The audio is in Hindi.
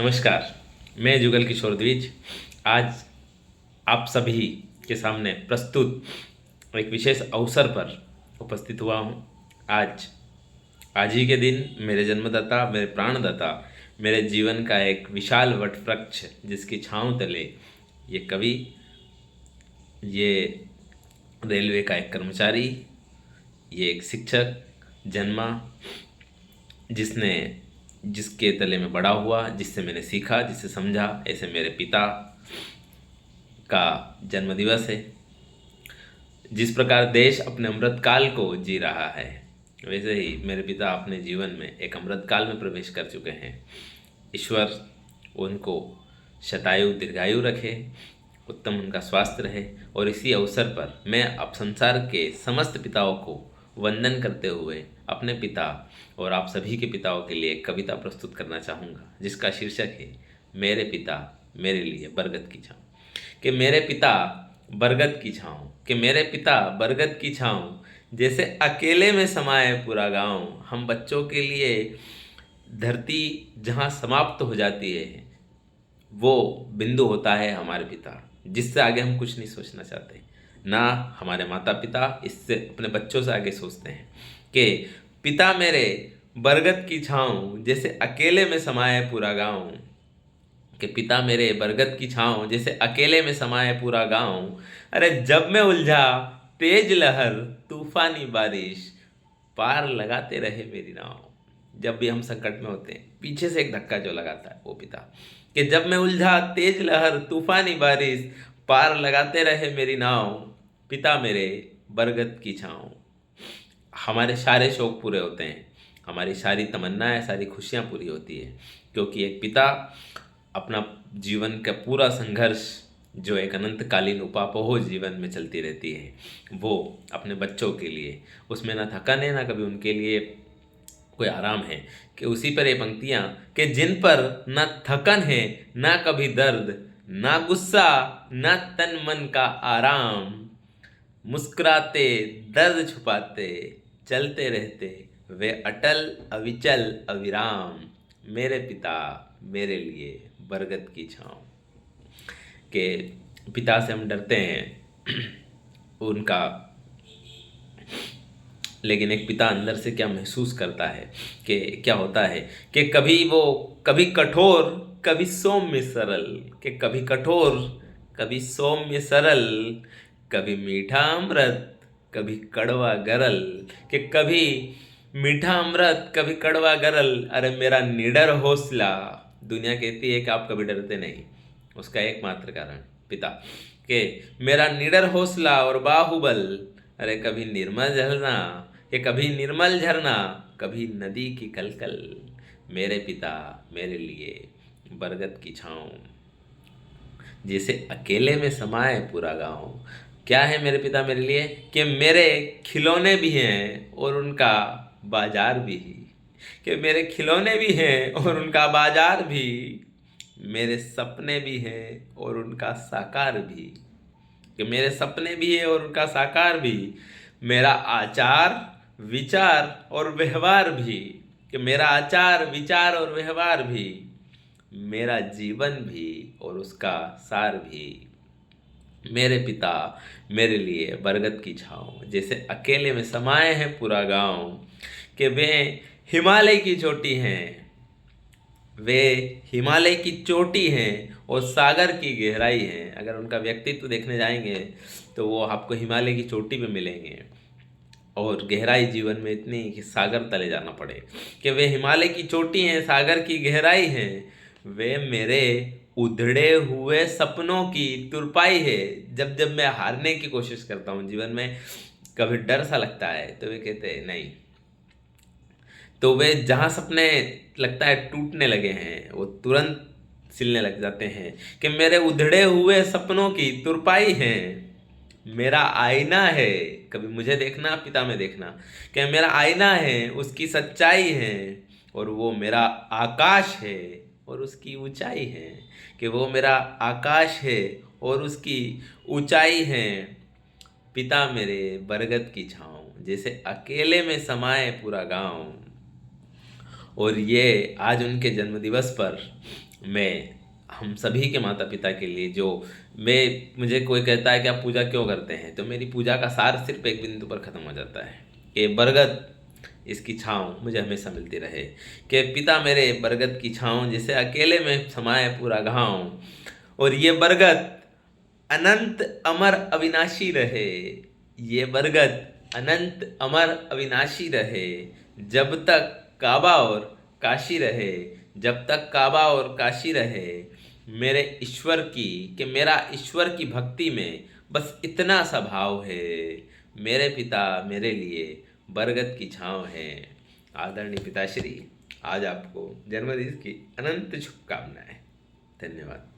नमस्कार। मैं जुगल किशोर द्विज आज आप सभी के सामने प्रस्तुत एक विशेष अवसर पर उपस्थित हुआ हूँ। आज ही के दिन मेरे जन्मदाता, मेरे प्राणदाता, मेरे जीवन का एक विशाल वटवृक्ष जिसकी छांव तले ये कवि, ये रेलवे का एक कर्मचारी, ये एक शिक्षक जन्मा, जिसके तले में बड़ा हुआ, जिससे मैंने सीखा, जिससे समझा। ऐसे मेरे पिता का जन्मदिवस है। जिस प्रकार देश अपने अमृतकाल को जी रहा है, वैसे ही मेरे पिता अपने जीवन में एक अमृतकाल में प्रवेश कर चुके हैं। ईश्वर उनको शतायु दीर्घायु रखे, उत्तम उनका स्वास्थ्य रहे। और इसी अवसर पर मैं अब संसार के समस्त पिताओं को वंदन करते हुए अपने पिता और आप सभी के पिताओं के लिए एक कविता प्रस्तुत करना चाहूँगा, जिसका शीर्षक है मेरे पिता मेरे लिए बरगद की छाँव। कि मेरे पिता बरगद की छाँव, कि मेरे पिता बरगद की छाँव, जैसे अकेले में समाये पूरा गांव। हम बच्चों के लिए धरती जहाँ समाप्त हो जाती है, वो बिंदु होता है हमारे पिता, जिससे आगे हम कुछ नहीं सोचना चाहते। ना हमारे माता पिता इससे अपने बच्चों से आगे सोचते हैं कि पिता मेरे बरगद की छाँव, जैसे अकेले में समाये पूरा गांव। कि पिता मेरे बरगद की छाँव, जैसे अकेले में समाये पूरा गांव। अरे जब मैं उलझा तेज लहर तूफानी बारिश, पार लगाते रहे मेरी नाव। जब भी हम संकट में होते हैं, पीछे से एक धक्का जो लगाता है वो पिता। कि जब मैं उलझा तेज लहर तूफानी बारिश, पार लगाते रहे मेरी नाव। पिता मेरे बरगद की छाँव। हमारे सारे शौक पूरे होते हैं, हमारी सारी तमन्नाएं, सारी खुशियां पूरी होती है, क्योंकि एक पिता अपना जीवन का पूरा संघर्ष, जो एक अनंतकालीन उपापोह जीवन में चलती रहती है, वो अपने बच्चों के लिए, उसमें ना थकन है ना कभी उनके लिए कोई आराम है। कि उसी पर ये पंक्तियाँ कि जिन पर ना थकन है ना कभी दर्द, ना गुस्सा ना तन मन का आराम, मुस्कुराते दर्द छुपाते चलते रहते वे अटल अविचल अविराम। मेरे पिता मेरे लिए बरगद की छाँव। के पिता से हम डरते हैं उनका, लेकिन एक पिता अंदर से क्या महसूस करता है, कि क्या होता है कि कभी कठोर कभी सौम्य सरल। कि कभी कठोर कभी सौम्य सरल, कभी मीठा अमृत कभी कड़वा गरल। कि कभी मीठा अमृत कभी कड़वा गरल। अरे मेरा निडर हौसला, दुनिया कहती है कि आप कभी डरते नहीं, उसका एकमात्र कारण पिता। कि मेरा निडर हौसला और बाहुबल, अरे कभी निर्मल झरना, कि कभी निर्मल झरना कभी नदी की कलकल। मेरे पिता मेरे लिए बरगद की छाँव, जैसे अकेले में समाये पूरा गांव। क्या है मेरे पिता मेरे लिए? कि मेरे खिलौने भी हैं और उनका बाजार भी। कि मेरे खिलौने भी हैं और उनका बाजार भी, मेरे सपने भी हैं और उनका साकार भी। कि मेरे सपने भी हैं और उनका साकार भी, मेरा आचार विचार और व्यवहार भी। कि मेरा आचार विचार और व्यवहार भी, मेरा जीवन भी और उसका सार भी। मेरे पिता मेरे लिए बरगद की छाँव, जैसे अकेले में समाये हैं पूरा गांव। कि वे हिमालय की चोटी हैं, वे हिमालय की चोटी हैं और सागर की गहराई है। अगर उनका व्यक्तित्व देखने जाएंगे तो वो आपको हिमालय की चोटी पे मिलेंगे, और गहराई जीवन में इतनी कि सागर तले जाना पड़े। कि वे हिमालय की चोटी हैं, सागर की गहराई हैं, वे मेरे उधड़े हुए सपनों की तुरपाई है। जब जब मैं हारने की कोशिश करता हूँ जीवन में, कभी डर सा लगता है, तो वे कहते हैं नहीं, तो वे जहाँ सपने लगता है टूटने लगे हैं, वो तुरंत सिलने लग जाते हैं। कि मेरे उधड़े हुए सपनों की तुरपाई हैं, मेरा आईना है, कभी मुझे देखना पिता में देखना। कि मेरा आईना है उसकी सच्चाई है, और वो मेरा आकाश है और उसकी ऊंचाई है। कि वो मेरा आकाश है और उसकी ऊंचाई है। पिता मेरे बरगद की छाँव, जैसे अकेले में समाये पूरा गांव। और ये आज उनके जन्मदिवस पर मैं हम सभी के माता पिता के लिए, जो मुझे कोई कहता है कि आप पूजा क्यों करते हैं, तो मेरी पूजा का सार सिर्फ एक बिंदु पर ख़त्म हो जाता है कि बरगद, इसकी छाँव मुझे हमेशा मिलती रहे, कि पिता मेरे बरगद की छाँव जिसे अकेले में समाए पूरा गाँव, और ये बरगद अनंत अमर अविनाशी रहे, ये बरगद अनंत अमर अविनाशी रहे, जब तक काबा और काशी रहे, जब तक काबा और काशी रहे, मेरे ईश्वर की, कि मेरा ईश्वर की भक्ति में बस इतना सा भाव है, मेरे पिता मेरे लिए बरगद की छाँव है। आदरणीय पिताश्री, आज आपको जन्मदिन की अनंत शुभकामनाएं। धन्यवाद।